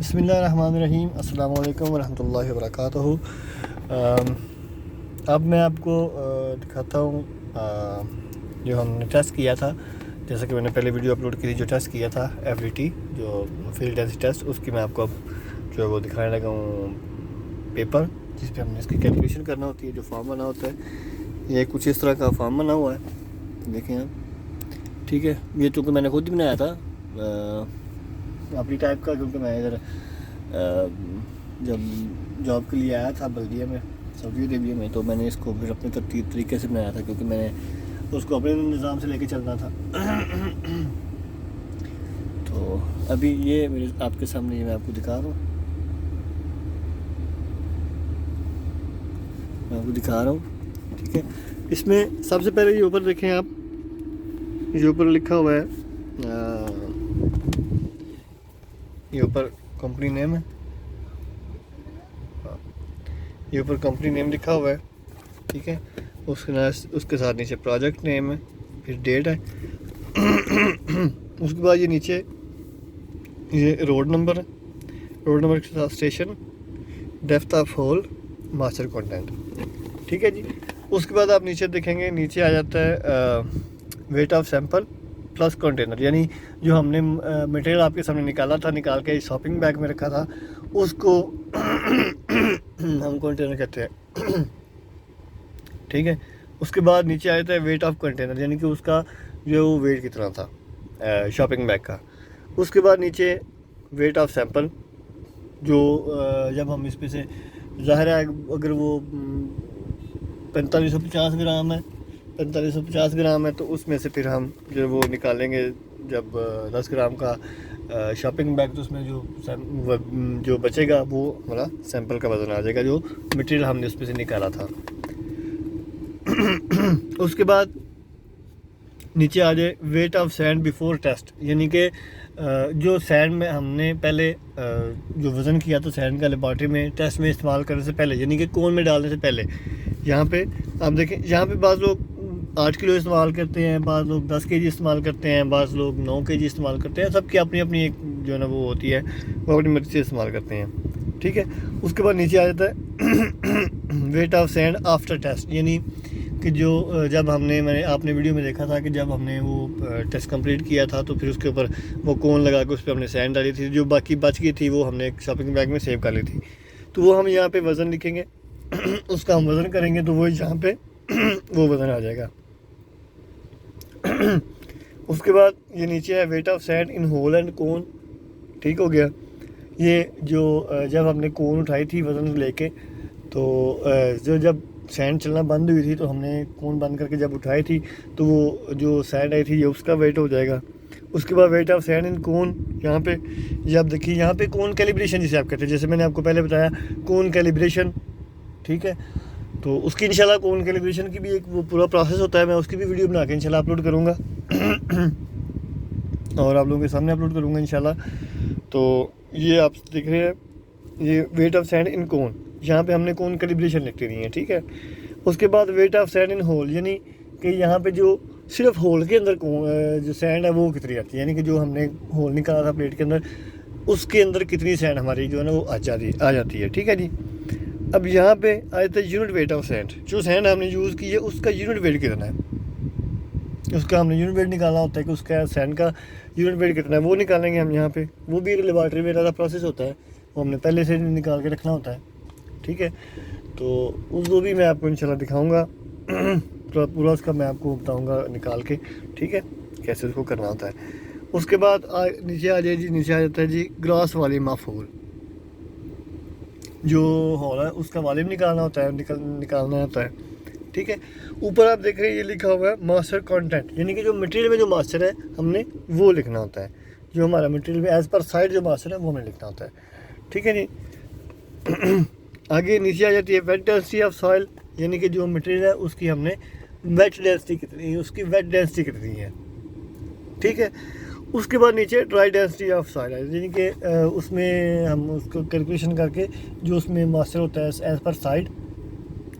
बिस्मिल्लाहिर्रहमानिर्रहीम अस्सलामु अलैकुम वरहमतुल्लाहि वबरकातुहू। अब मैं आपको दिखाता हूँ जो हमने टेस्ट किया था। जैसा कि मैंने पहले वीडियो अपलोड की थी जो टेस्ट किया था FDT जो फील्ड डेंसिटी टेस्ट, उसकी मैं आपको अब जो है वो दिखाने लगा हूँ पेपर जिस पे हमने इसकी कैलकुलेशन करना होती है, जो फॉर्म बना होता है। ये कुछ इस तरह का फॉर्म बना हुआ है, देखें आप। ठीक है, ये चूँकि मैंने खुद ही बनाया था अपनी टाइप का, क्योंकि मैं इधर जब जॉब के लिए आया था बल्दिया में, सऊदी अरेबिया में, तो मैंने इसको फिर अपने तरतीब तरीके से बनाया था, क्योंकि मैंने उसको अपने निज़ाम से लेके चलना था। तो अभी ये मेरे आपके सामने ये मैं आपको दिखा रहा हूँ, ठीक है। इसमें सबसे पहले ये ऊपर देखें आप, ये ऊपर लिखा हुआ है, ये ऊपर कंपनी नेम है, ये ऊपर कंपनी नेम लिखा हुआ है, ठीक है। उसके साथ नीचे प्रोजेक्ट नेम है, फिर डेट है। उसके बाद ये नीचे ये रोड नंबर है, रोड नंबर के साथ station, depth of hole, master content, ठीक है जी। उसके बाद आप नीचे देखेंगे, नीचे आ जाता है weight of sample plus container, यानी जो हमने मटेरियल आपके सामने निकाल के शॉपिंग बैग में रखा था, उसको हम कंटेनर कहते हैं, ठीक है। उसके बाद नीचे आ जाता है वेट ऑफ कंटेनर, यानी कि उसका जो वेट कितना था शॉपिंग बैग का। उसके बाद नीचे वेट ऑफ सैंपल, जो जब हम इस पे से ज़ाहिर है अगर वो 4550 ग्राम है, 4550 ग्राम है, तो उसमें से फिर हम जो वो निकालेंगे जब 10 ग्राम का शॉपिंग बैग, तो उसमें जो बचेगा वो हमारा सैंपल का वज़न आ जाएगा, जो मटेरियल हमने उसमें से निकाला था। उसके बाद नीचे आ जाए weight of sand before test, यानी कि जो सैंड में हमने पहले जो वज़न किया था सैंड का लेबॉर्ट्री में टेस्ट में इस्तेमाल करने से पहले, यानी कि कोन में डालने से पहले। यहाँ पे आप देखें, यहाँ पे बाज़ लोग 8 किलो इस्तेमाल करते हैं, बाज़ लोग 10 kg इस्तेमाल करते हैं, बाज़ लोग 9 kg इस्तेमाल करते हैं। सबकी अपनी अपनी एक जो है ना वो होती है, वो अपनी मर्ज़ी से इस्तेमाल करते हैं, ठीक है। उसके बाद नीचे आ जाता है weight of sand after test, यानी कि जो जब मैंने आपने वीडियो में देखा था कि जब हमने वो टेस्ट कंप्लीट किया था, तो फिर उसके ऊपर वो कोन लगा के उस पर हमने सैंड डाली थी, जो बाकी बच गई थी वो हमने एक शॉपिंग बैग में सेव कर ली थी। तो वो हम यहाँ पे वज़न लिखेंगे, उसका हम वज़न करेंगे, तो वो यहाँ पे वो वज़न आ जाएगा। उसके बाद ये नीचे है weight of sand in hole and cone, ठीक हो गया। ये जो जब हमने कोन उठाई थी वज़न लेके, तो जब सैंड चलना बंद हुई थी, तो हमने कोन बंद करके जब उठाई थी, तो वो जो सैंड आई थी ये उसका वेट हो जाएगा। उसके बाद वेट ऑफ सैंड इन कोन, यहाँ पे ये आप देखिए, यहाँ पे कोन कैलिब्रेशन जिसे आप कहते हैं, जैसे मैंने आपको पहले बताया कोन कैलिब्रेशन, ठीक है। तो उसकी इंशाल्लाह कोन कैलिब्रेशन की भी एक वो पूरा प्रोसेस होता है, मैं उसकी भी वीडियो बना के इंशाल्लाह अपलोड करूँगा और आप लोगों के सामने अपलोड करूँगा इंशाल्लाह। तो ये आप देख रहे हैं, ये वेट ऑफ सैंड इन कोन, यहाँ पे हमने कोन कैलिब्रेशन लिख दी है, ठीक है। उसके बाद weight of sand in hole, यानी कि यहाँ पे जो सिर्फ होल के अंदर जो सैंड है वो कितनी आती है, यानी कि जो हमने होल निकाला था प्लेट के अंदर, उसके अंदर कितनी सैंड हमारी जो है ना वो आ जाती है, ठीक है जी। अब यहाँ पे आ जाता है यूनिट वेट ऑफ सैंड, जो सैंड हमने यूज़ की है उसका यूनिट वेट कितना है, उसका हमने यूनिट वेट निकालना होता है कि उसका सैंड का यूनिट वेट कितना है, वो निकालेंगे हम यहाँ पे। वो भी एक लेबॉर्ट्री में ज़्यादा प्रोसेस होता है, वो हमने पहले से निकाल के रखना होता है, ठीक है। तो उसको भी मैं आपको इंशाल्लाह दिखाऊंगा पूरा उसका मैं आपको बताऊंगा निकाल के, ठीक है, कैसे उसको करना होता है। उसके बाद नीचे आ जाए जी, नीचे आ जाता है जी ग्रॉस वॉल्यूम ऑफ होल, जो होल है उसका वॉल्यूम निकालना होता है, निकालना होता है, ठीक है। ऊपर आप देख रहे हैं ये लिखा हुआ है मास्टर कंटेंट, यानी कि जो मटेरियल में जो मास्टर है हमने वो लिखना होता है, जो हमारा मटेरियल में एज़ पर साइड जो मास्टर है वो हमें लिखना होता है, ठीक है जी। आगे नीचे आ जाती है वेट डेंसिटी ऑफ सॉइल, यानी कि जो मटेरियल है उसकी हमने वेट डेंसिटी कितनी है, उसकी वेट डेंसिटी कितनी है, ठीक है। उसके बाद नीचे ड्राई डेंसिटी ऑफ सॉइल है, यानी कि उसमें हम उसको कैलकुलेशन करके जो उसमें मास्टर होता है एज पर साइड,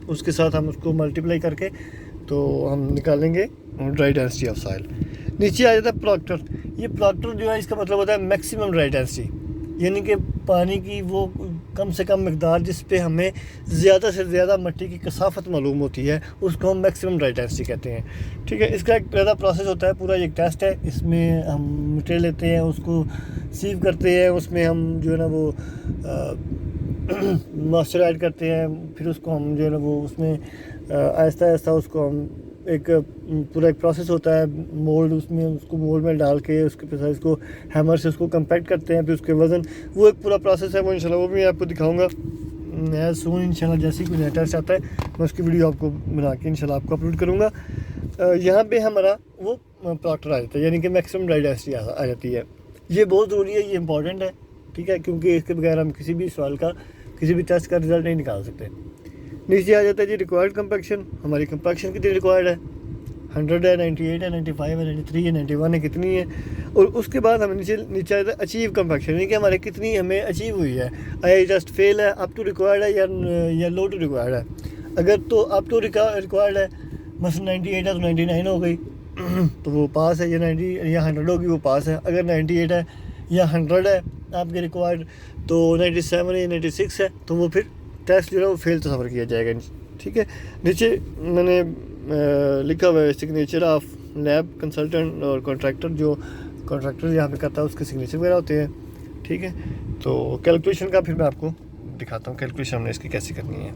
उसके साथ हम उसको मल्टीप्लाई करके तो हम निकालेंगे ड्राई डेंसिटी ऑफ सॉइल। नीचे आ जाता है प्रोक्टर, ये प्रोक्टर जो है इसका मतलब होता है मैक्सिमम ड्राई डेंसिटी, यानी कि पानी की वो कम से कम मकदार जिस पे हमें ज़्यादा से ज़्यादा मिट्टी की कसाफत मालूम होती है, उसको हम मैक्सिमम ड्राई डेंसिटी कहते हैं। ठीक है, इसका एक पूरा प्रोसेस होता है, पूरा एक टेस्ट है। इसमें हम मटेरियल लेते हैं, उसको सीव करते हैं, उसमें हम जो है ना वो मॉइस्चर ऐड करते हैं, फिर उसको हम जो है ना वो उसमें आहिस्ता आहिस्ता उसको हम एक पूरा एक प्रोसेस होता है, मोल्ड, उसमें उसको मोल्ड में डाल के उसके फिर इसको हैमर से उसको कंपैक्ट करते हैं, फिर उसके वज़न, वो एक पूरा प्रोसेस है। वो इंशाल्लाह वो भी मैं आपको दिखाऊंगा एज़ सून इंशाल्लाह। जैसे ही कोई नया टेस्ट आता है मैं उसकी वीडियो आपको बना के इंशाल्लाह आपको अपलोड करूँगा। यहाँ पे हमारा वो प्रोडक्ट आ जाता है, यानी कि मैक्सिमम ड्राई डेंसिटी आ जाती है। ये बहुत ज़रूरी है, ये इंपॉर्टेंट है, ठीक है, क्योंकि इसके बगैर हम किसी भी सवाल का, किसी भी टेस्ट का रिज़ल्ट नहीं निकाल सकते। नीचे आ जाता है जी रिक्वायर्ड कंपैक्शन। हमारी कंपैक्शन कितनी रिक्वायर्ड है, 100 है, 98 है, 95 है, 93 है, 91 है, कितनी है। और उसके बाद हमें नीचे नीचे आ जाता है अचीव कंपैक्शन, यानी कि हमारे कितनी हमें अचीव हुई है, आई जस्ट फेल है, अप टू रिक्वायर्ड है या लो टू रिक्वायर्ड है। अगर तो अप टू रिक्वायर्ड है, मसलन 98 है तो 99 हो गई तो वो पास है, या 90 या 100 होगी वो पास है। अगर 98 है या 100 है आपके रिक्वायर्ड, तो 97 या 96 है, तो वो फिर टेस्ट जो है वो फेल तस्वर किया जाएगा। ठीक है, नीचे मैंने लिखा हुआ है सिग्नेचर ऑफ लैब कंसल्टेंट और कॉन्ट्रैक्टर, जो कॉन्ट्रैक्टर यहाँ पे करता है उसके सिग्नेचर वगैरह होते हैं। ठीक है, तो कैलकुलेशन का फिर मैं आपको दिखाता हूँ, कैलकुलेशन हमने इसकी कैसे करनी है।